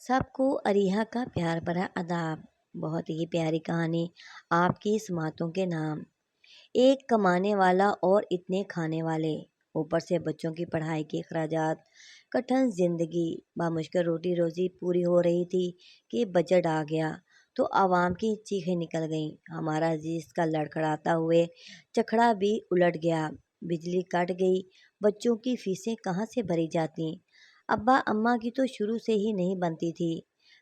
سب کو اریحا کا پیار بھرا آداب۔ بہت ہی پیاری کہانی آپ کی سماعتوں کے نام۔ ایک کمانے والا اور اتنے کھانے والے، اوپر سے بچوں کی پڑھائی کے اخراجات، کٹھن زندگی، بامشکل روٹی روزی پوری ہو رہی تھی کہ بجٹ آ گیا تو عوام کی چیخیں نکل گئیں۔ ہمارا عزیز کا لڑکھڑاتا ہوئے چکھڑا بھی الٹ گیا، بجلی کٹ گئی، بچوں کی فیسیں کہاں سے بھری جاتیں؟ ابا اماں کی تو شروع سے ہی نہیں بنتی تھی۔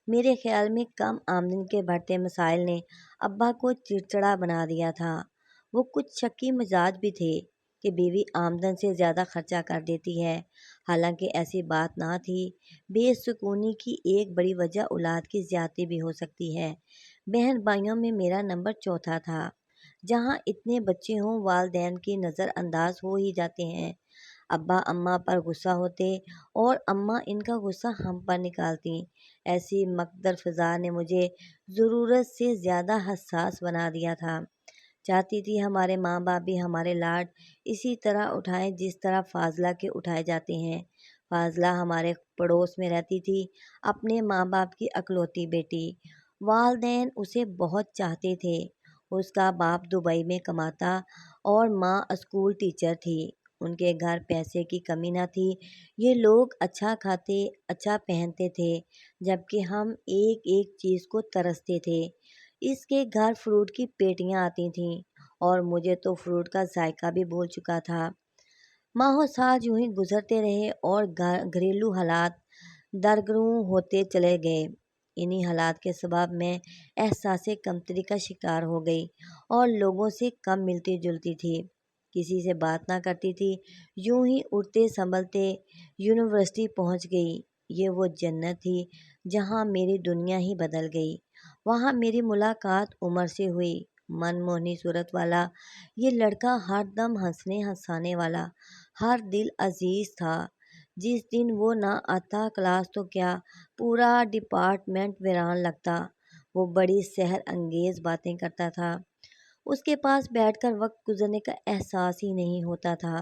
میرے خیال میں کم آمدنی کے بڑھتے مسائل نے ابا کو چڑچڑا بنا دیا تھا۔ وہ کچھ شکی مزاج بھی تھے کہ بیوی آمدن سے زیادہ خرچہ کر دیتی ہے، حالانکہ ایسی بات نہ تھی۔ بے سکونی کی ایک بڑی وجہ اولاد کی زیادتی بھی ہو سکتی ہے۔ بہن بھائیوں میں میرا نمبر چوتھا تھا۔ جہاں اتنے بچے ہوں والدین کی نظر انداز ہو ہی جاتے ہیں۔ ابا اماں پر غصہ ہوتے اور اماں ان کا غصہ ہم پر نکالتی۔ ایسی مقدر فضا نے مجھے ضرورت سے زیادہ حساس بنا دیا تھا۔ چاہتی تھی ہمارے ماں باپ بھی ہمارے لاڈ اسی طرح اٹھائیں جس طرح فاضلہ کے اٹھائے جاتے ہیں۔ فاضلہ ہمارے پڑوس میں رہتی تھی، اپنے ماں باپ کی اکلوتی بیٹی۔ والدین اسے بہت چاہتے تھے۔ اس کا باپ دبئی میں کماتا اور ماں اسکول ٹیچر تھی۔ ان کے گھر پیسے کی کمی نہ تھی۔ یہ لوگ اچھا کھاتے، اچھا پہنتے تھے، جبکہ ہم ایک ایک چیز کو ترستے تھے۔ اس کے گھر فروٹ کی پیٹیاں آتی تھیں اور مجھے تو فروٹ کا ذائقہ بھی بھول چکا تھا۔ ماہ و سال یوں ہی گزرتے رہے اور گھریلو حالات درگروں ہوتے چلے گئے۔ انہی حالات کے سبب میں احساس کمتری کا شکار ہو گئی اور لوگوں سے کم ملتی جلتی تھی، کسی سے بات نہ کرتی تھی۔ یوں ہی اٹھتے سنبھلتے یونیورسٹی پہنچ گئی۔ یہ وہ جنت تھی جہاں میری دنیا ہی بدل گئی۔ وہاں میری ملاقات عمر سے ہوئی۔ من موہنی صورت والا یہ لڑکا، ہر دم ہنسنے ہنسانے والا، ہر دل عزیز تھا۔ جس دن وہ نہ آتا کلاس تو کیا پورا ڈپارٹمنٹ ویران لگتا۔ وہ بڑی سحر انگیز باتیں کرتا تھا۔ اس کے پاس بیٹھ کر وقت گزرنے کا احساس ہی نہیں ہوتا تھا۔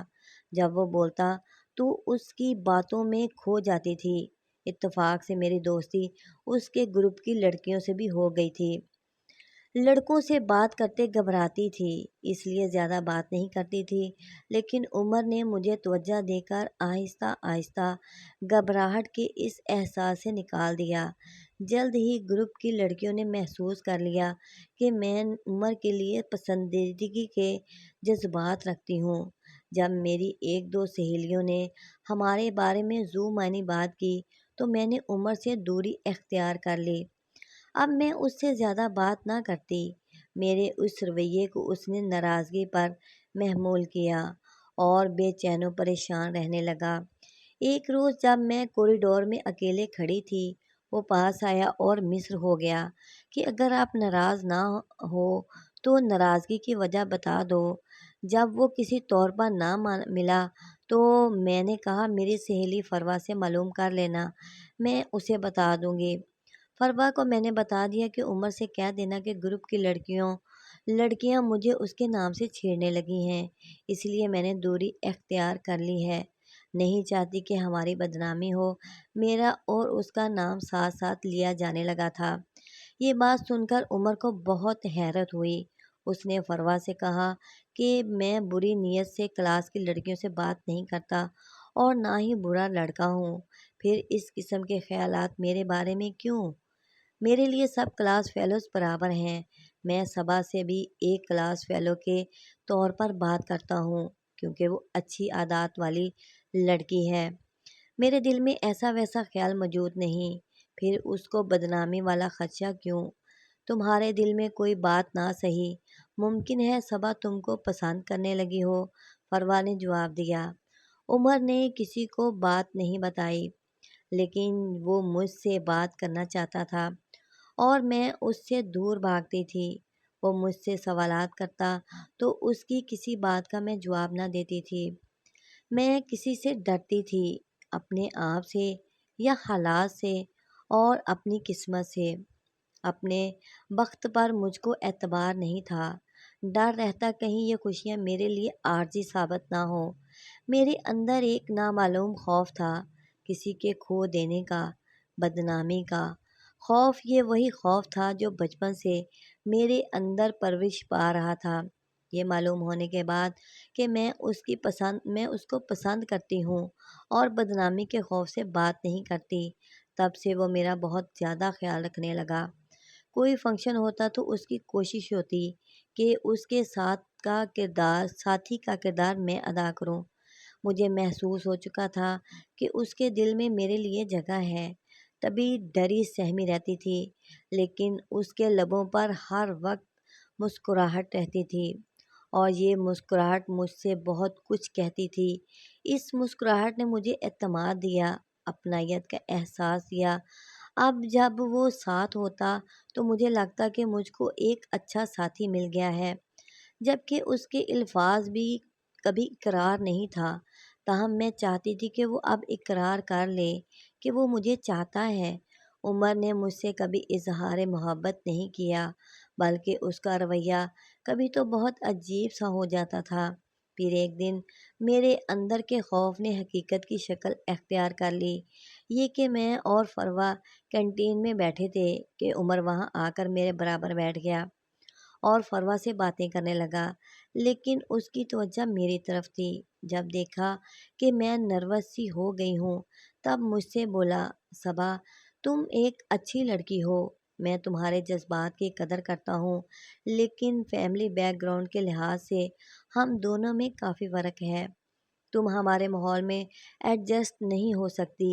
جب وہ بولتا تو اس کی باتوں میں کھو جاتی تھی۔ اتفاق سے میری دوستی اس کے گروپ کی لڑکیوں سے بھی ہو گئی تھی۔ لڑکوں سے بات کرتے گھبراتی تھی، اس لیے زیادہ بات نہیں کرتی تھی، لیکن عمر نے مجھے توجہ دے کر آہستہ آہستہ گھبراہٹ کے اس احساس سے نکال دیا۔ جلد ہی گروپ کی لڑکیوں نے محسوس کر لیا کہ میں عمر کے لیے پسندیدگی کے جذبات رکھتی ہوں۔ جب میری ایک دو سہیلیوں نے ہمارے بارے میں ذو معنی بات کی تو میں نے عمر سے دوری اختیار کر لی۔ اب میں اس سے زیادہ بات نہ کرتی۔ میرے اس رویے کو اس نے ناراضگی پر محمول کیا اور بے چین و پریشان رہنے لگا۔ ایک روز جب میں کوریڈور میں اکیلے کھڑی تھی، وہ پاس آیا اور مصر ہو گیا کہ اگر آپ ناراض نہ ہو تو ناراضگی کی وجہ بتا دو۔ جب وہ کسی طور پر نہ ملا تو میں نے کہا میری سہیلی فروا سے معلوم کر لینا، میں اسے بتا دوں گی۔ فروا کو میں نے بتا دیا کہ عمر سے کہہ دینا کہ گروپ کی لڑکیاں مجھے اس کے نام سے چھیڑنے لگی ہیں، اس لیے میں نے دوری اختیار کر لی ہے۔ نہیں چاہتی کہ ہماری بدنامی ہو۔ میرا اور اس کا نام ساتھ ساتھ لیا جانے لگا تھا۔ یہ بات سن کر عمر کو بہت حیرت ہوئی۔ اس نے فروا سے کہا کہ میں بری نیت سے کلاس کی لڑکیوں سے بات نہیں کرتا اور نہ ہی برا لڑکا ہوں، پھر اس قسم کے خیالات میرے بارے میں کیوں؟ میرے لیے سب کلاس فیلوز برابر ہیں۔ میں صبا سے بھی ایک کلاس فیلو کے طور پر بات کرتا ہوں کیونکہ وہ اچھی عادات والی لڑکی ہے۔ میرے دل میں ایسا ویسا خیال موجود نہیں، پھر اس کو بدنامی والا خدشہ کیوں؟ تمہارے دل میں کوئی بات نہ سہی، ممکن ہے صبا تم کو پسند کرنے لگی ہو، فروا نے جواب دیا۔ عمر نے کسی کو بات نہیں بتائی، لیکن وہ مجھ سے بات کرنا چاہتا تھا اور میں اس سے دور بھاگتی تھی۔ وہ مجھ سے سوالات کرتا تو اس کی کسی بات کا میں جواب نہ دیتی تھی۔ میں کسی سے ڈرتی تھی، اپنے آپ سے یا حالات سے اور اپنی قسمت سے۔ اپنے بخت پر مجھ کو اعتبار نہیں تھا۔ ڈر رہتا کہیں یہ خوشیاں میرے لیے عارضی ثابت نہ ہو۔ میرے اندر ایک نامعلوم خوف تھا کسی کے کھو دینے کا۔ بدنامی کا خوف، یہ وہی خوف تھا جو بچپن سے میرے اندر پرورش پا رہا تھا۔ یہ معلوم ہونے کے بعد کہ میں اس کو پسند کرتی ہوں اور بدنامی کے خوف سے بات نہیں کرتی، تب سے وہ میرا بہت زیادہ خیال رکھنے لگا۔ کوئی فنکشن ہوتا تو اس کی کوشش ہوتی کہ اس کے ساتھی کا کردار میں ادا کروں۔ مجھے محسوس ہو چکا تھا کہ اس کے دل میں میرے لیے جگہ ہے، تبھی ڈری سہمی رہتی تھی، لیکن اس کے لبوں پر ہر وقت مسکراہٹ رہتی تھی، اور یہ مسکراہٹ مجھ سے بہت کچھ کہتی تھی۔ اس مسکراہٹ نے مجھے اعتماد دیا، اپنائیت کا احساس دیا۔ اب جب وہ ساتھ ہوتا تو مجھے لگتا کہ مجھ کو ایک اچھا ساتھی مل گیا ہے، جبکہ اس کے الفاظ بھی کبھی اقرار نہیں تھا، تاہم میں چاہتی تھی کہ وہ اب اقرار کر لے کہ وہ مجھے چاہتا ہے۔ عمر نے مجھ سے کبھی اظہار محبت نہیں کیا، بلکہ اس کا رویہ کبھی تو بہت عجیب سا ہو جاتا تھا۔ پھر ایک دن میرے اندر کے خوف نے حقیقت کی شکل اختیار کر لی، یہ کہ میں اور فروہ کینٹین میں بیٹھے تھے کہ عمر وہاں آ کر میرے برابر بیٹھ گیا اور فروہ سے باتیں کرنے لگا، لیکن اس کی توجہ میری طرف تھی۔ جب دیکھا کہ میں نروس سی ہو گئی ہوں، تب مجھ سے بولا، صبا، تم ایک اچھی لڑکی ہو، میں تمہارے جذبات کی قدر کرتا ہوں، لیکن فیملی بیک گراؤنڈ کے لحاظ سے ہم دونوں میں کافی فرق ہے۔ تم ہمارے ماحول میں ایڈجسٹ نہیں ہو سکتی،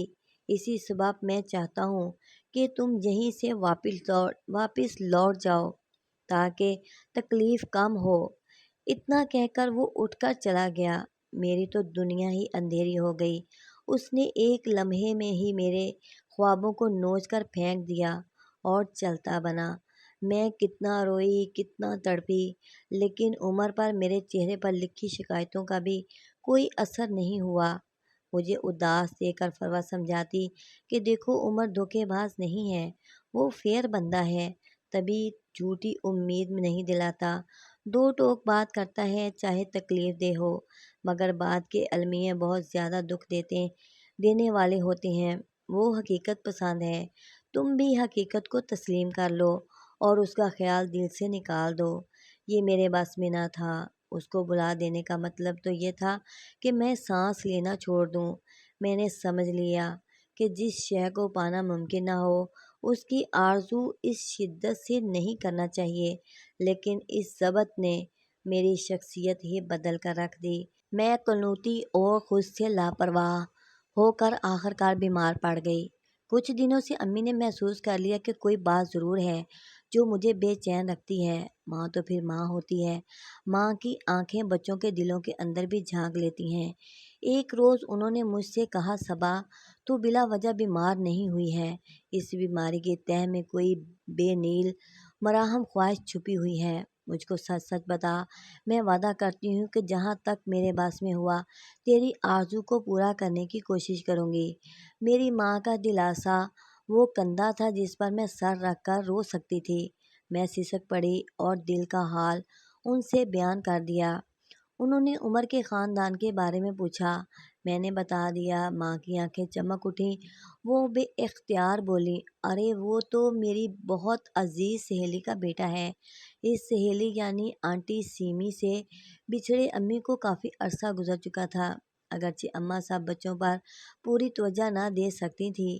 اسی سبب میں چاہتا ہوں کہ تم یہیں سے واپس لوٹ جاؤ تاکہ تکلیف کم ہو۔ اتنا کہہ کر وہ اٹھ کر چلا گیا۔ میری تو دنیا ہی اندھیری ہو گئی۔ اس نے ایک لمحے میں ہی میرے خوابوں کو نوچ کر پھینک دیا اور چلتا بنا۔ میں کتنا روئی، کتنا تڑپی، لیکن عمر پر میرے چہرے پر لکھی شکایتوں کا بھی کوئی اثر نہیں ہوا۔ مجھے اداس دیکھ کر فروہ سمجھاتی کہ دیکھو، عمر دھوکے باز نہیں ہے، وہ فیئر بندہ ہے، تبھی جھوٹی امید میں نہیں دلاتا، دو ٹوک بات کرتا ہے، چاہے تکلیف دہ ہو، مگر بات کے المیہ بہت زیادہ دکھ دینے والے ہوتے ہیں۔ وہ حقیقت پسند ہے۔ تم بھی حقیقت کو تسلیم کر لو اور اس کا خیال دل سے نکال دو۔ یہ میرے بس میں نہ تھا۔ اس کو بلا دینے کا مطلب تو یہ تھا کہ میں سانس لینا چھوڑ دوں۔ میں نے سمجھ لیا کہ جس شے کو پانا ممکن نہ ہو، اس کی آرزو اس شدت سے نہیں کرنا چاہیے، لیکن اس ضبط نے میری شخصیت ہی بدل کر رکھ دی۔ میں قنوطی اور خود سے لاپرواہ ہو کر آخر کار بیمار پڑ گئی۔ کچھ دنوں سے امی نے محسوس کر لیا کہ کوئی بات ضرور ہے جو مجھے بے چین رکھتی ہے۔ ماں تو پھر ماں ہوتی ہے، ماں کی آنکھیں بچوں کے دلوں کے اندر بھی جھانک لیتی ہیں۔ ایک روز انہوں نے مجھ سے کہا، صبا، تو بلا وجہ بیمار نہیں ہوئی ہے، اس بیماری کے تہہ میں کوئی بے نیل مراہم خواہش چھپی ہوئی ہے، مجھ کو سچ سچ بتا، میں وعدہ کرتی ہوں کہ جہاں تک میرے بس میں ہوا تیری آرزو کو پورا کرنے کی کوشش کروں گی۔ میری ماں کا دلاسا وہ کندھا تھا جس پر میں سر رکھ کر رو سکتی تھی۔ میں سسک پڑی اور دل کا حال ان سے بیان کر دیا۔ انہوں نے عمر کے خاندان کے بارے میں پوچھا، میں نے بتا دیا۔ ماں کی آنکھیں چمک اٹھیں، وہ بے اختیار بولی، ارے وہ تو میری بہت عزیز سہیلی کا بیٹا ہے۔ اس سہیلی یعنی آنٹی سیمی سے بچھڑے امی کو کافی عرصہ گزر چکا تھا۔ اگرچہ اماں سب بچوں پر پوری توجہ نہ دے سکتی تھی،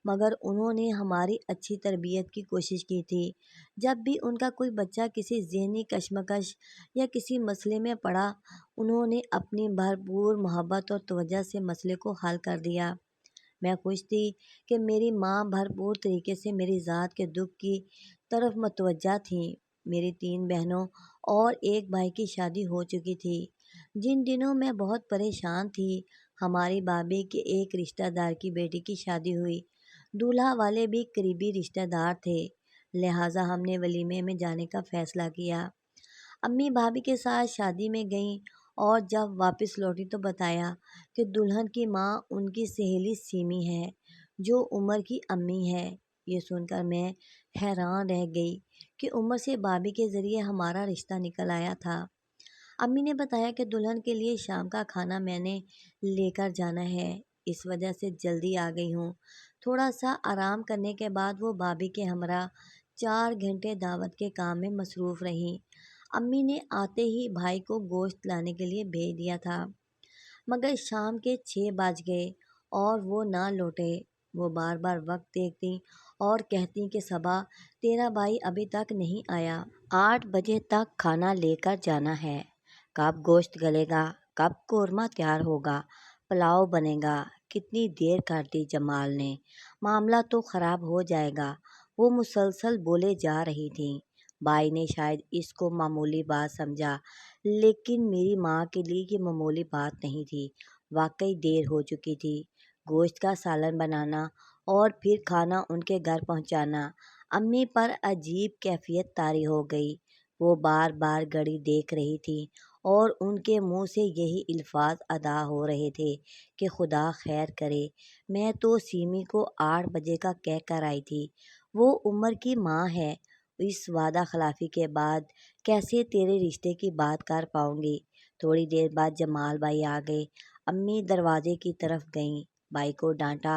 مگر انہوں نے ہماری اچھی تربیت کی کوشش کی تھی۔ جب بھی ان کا کوئی بچہ کسی ذہنی کشمکش یا کسی مسئلے میں پڑا، انہوں نے اپنی بھرپور محبت اور توجہ سے مسئلے کو حل کر دیا۔ میں خوش تھی کہ میری ماں بھرپور طریقے سے میری ذات کے دکھ کی طرف متوجہ تھیں۔ میری 3 بہنوں اور ایک بھائی کی شادی ہو چکی تھی۔ جن دنوں میں بہت پریشان تھی، ہماری بھابھی کے ایک رشتہ دار کی بیٹی کی شادی ہوئی۔ دولہا والے بھی قریبی رشتہ دار تھے، لہٰذا ہم نے ولیمے میں جانے کا فیصلہ کیا۔ امی بھابھی کے ساتھ شادی میں گئیں اور جب واپس لوٹی تو بتایا کہ دلہن کی ماں ان کی سہیلی سیمی ہے، جو عمر کی امی ہے۔ یہ سن کر میں حیران رہ گئی کہ عمر سے بھابھی کے ذریعے ہمارا رشتہ نکل آیا تھا۔ امی نے بتایا کہ دلہن کے لیے شام کا کھانا میں نے لے کر جانا ہے۔ اس وجہ سے جلدی آ گئی ہوں۔ تھوڑا سا آرام کرنے کے بعد وہ بھابھی کے ہمراہ 4 گھنٹے دعوت کے کام میں مصروف رہیں۔ امی نے آتے ہی بھائی کو گوشت لانے کے لیے بھیج دیا تھا، مگر شام کے 6 بج گئے اور وہ نہ لوٹے۔ وہ بار بار وقت دیکھتی اور کہتی کہ صبا، تیرا بھائی ابھی تک نہیں آیا، 8 بجے تک کھانا لے کر جانا ہے۔ کب گوشت گلے گا، کب قورمہ تیار ہوگا، پلاؤ بنے گا۔ کتنی دیر کر دی جمال نے، معاملہ تو خراب ہو جائے گا۔ وہ مسلسل بولے جا رہی تھی۔ بھائی نے شاید اس کو معمولی بات سمجھا، لیکن میری ماں کے لیے یہ معمولی بات نہیں تھی۔ واقعی دیر ہو چکی تھی۔ گوشت کا سالن بنانا اور پھر کھانا ان کے گھر پہنچانا امی پر عجیب کیفیت طاری ہو گئی۔ وہ بار بار گھڑی دیکھ رہی تھی اور ان کے منہ سے یہی الفاظ ادا ہو رہے تھے کہ خدا خیر کرے، میں تو سیمی کو 8 بجے کا کہہ کر آئی تھی۔ وہ عمر کی ماں ہے، اس وعدہ خلافی کے بعد کیسے تیرے رشتے کی بات کر پاؤں گی۔ تھوڑی دیر بعد جمال بھائی آ گئے۔ امی دروازے کی طرف گئیں، بھائی کو ڈانٹا،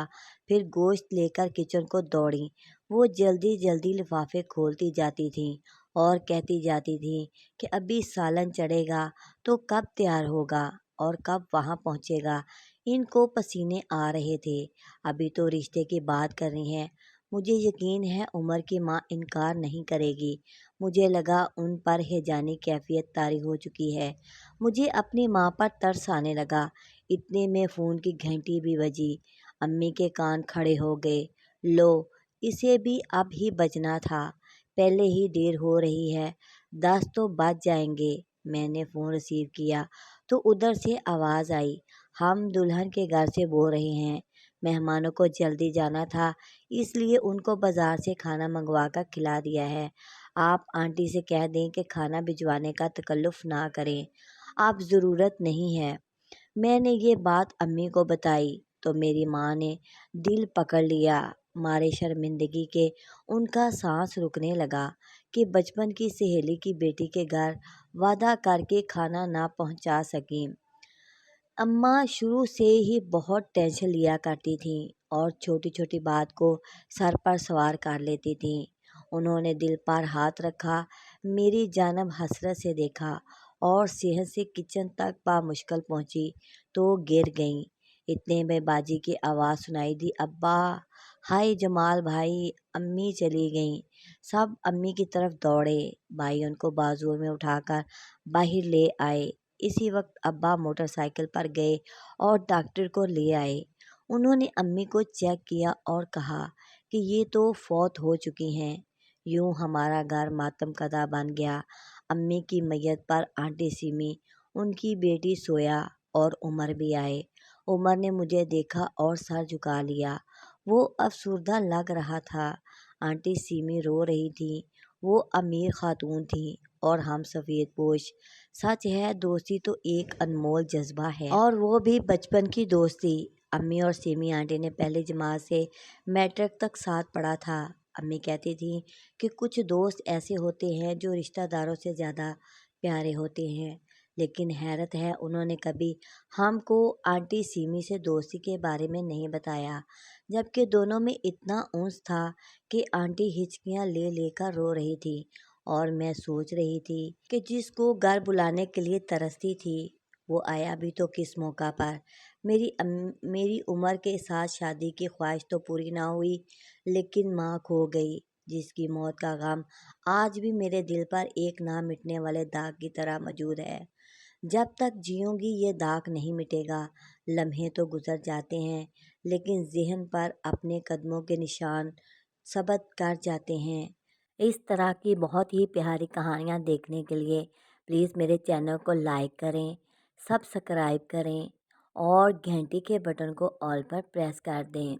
پھر گوشت لے کر کچن کو دوڑیں۔ وہ جلدی جلدی لفافے کھولتی جاتی تھیں اور کہتی جاتی تھیں کہ ابھی سالن چڑھے گا تو کب تیار ہوگا اور کب وہاں پہنچے گا۔ ان کو پسینے آ رہے تھے۔ ابھی تو رشتے کی بات کرنی ہے۔ مجھے یقین ہے عمر کی ماں انکار نہیں کرے گی۔ مجھے لگا ان پر ہیجانی کیفیت طاری ہو چکی ہے۔ مجھے اپنی ماں پر ترس آنے لگا۔ اتنے میں فون کی گھنٹی بھی بجی۔ امی کے کان کھڑے ہو گئے۔ لو، اسے بھی اب ہی بجنا تھا، پہلے ہی دیر ہو رہی ہے، 10 تو بج جائیں گے۔ میں نے فون ریسیو کیا تو ادھر سے آواز آئی، ہم دلہن کے گھر سے بول رہے ہیں، مہمانوں کو جلدی جانا تھا اس لیے ان کو بازار سے کھانا منگوا کر کھلا دیا ہے۔ آپ آنٹی سے کہہ دیں کہ کھانا بھجوانے کا تکلف نہ کریں، اب ضرورت نہیں ہے۔ میں نے یہ بات امی کو بتائی تو میری ماں نے دل پکڑ لیا۔ مارے شرمندگی کے ان کا سانس رکنے لگا کہ بچپن کی سہیلی کی بیٹی کے گھر وعدہ کر کے کھانا نہ پہنچا سکیں۔ اماں شروع سے ہی بہت ٹینشن لیا کرتی تھیں اور چھوٹی چھوٹی بات کو سر پر سوار کر لیتی تھیں۔ انہوں نے دل پر ہاتھ رکھا، میری جانب حسرت سے دیکھا اور صحت سے کچن تک بامشکل پہنچی تو گر گئیں۔ اتنے میں باجی کی آواز سنائی دی، ابا! ہائے جمال بھائی! امی چلی گئیں۔ سب امی کی طرف دوڑے۔ بھائی ان کو بازو میں اٹھا کر باہر لے آئے۔ اسی وقت ابا موٹر سائیکل پر گئے اور ڈاکٹر کو لے آئے۔ انہوں نے امی کو چیک کیا اور کہا کہ یہ تو فوت ہو چکی ہیں۔ یوں ہمارا گھر ماتم کدہ بن گیا۔ امی کی میت پر آنٹی سیمی، ان کی بیٹی سویا اور عمر بھی آئے۔ عمر نے مجھے دیکھا اور سر جھکا لیا۔ وہ افسردہ لگ رہا تھا۔ آنٹی سیمی رو رہی تھی۔ وہ امیر خاتون تھیں اور ہم سفید پوش۔ سچ ہے، دوستی تو ایک انمول جذبہ ہے، اور وہ بھی بچپن کی دوستی۔ امی اور سیمی آنٹی نے پہلی جماعت سے میٹرک تک ساتھ پڑھا تھا۔ امی کہتی تھیں کہ کچھ دوست ایسے ہوتے ہیں جو رشتہ داروں سے زیادہ پیارے ہوتے ہیں، لیکن حیرت ہے انہوں نے کبھی ہم کو آنٹی سیمی سے دوستی کے بارے میں نہیں بتایا، جبکہ دونوں میں اتنا انس تھا کہ آنٹی ہچکیاں لے لے کر رو رہی تھی اور میں سوچ رہی تھی کہ جس کو گھر بلانے کے لیے ترستی تھی وہ آیا بھی تو کس موقع پر۔ میری عمر کے ساتھ شادی کی خواہش تو پوری نہ ہوئی، لیکن ماں کھو گئی، جس کی موت کا غم آج بھی میرے دل پر ایک نہ مٹنے والے داغ کی طرح موجود ہے۔ جب تک جیوں گی یہ داغ نہیں مٹے گا۔ لمحے تو گزر جاتے ہیں لیکن ذہن پر اپنے قدموں کے نشان ثبت کر جاتے ہیں۔ اس طرح کی بہت ہی پیاری کہانیاں دیکھنے کے لیے پلیز میرے چینل کو لائک کریں، سبسکرائب کریں اور گھنٹی کے بٹن کو آل پر پریس کر دیں۔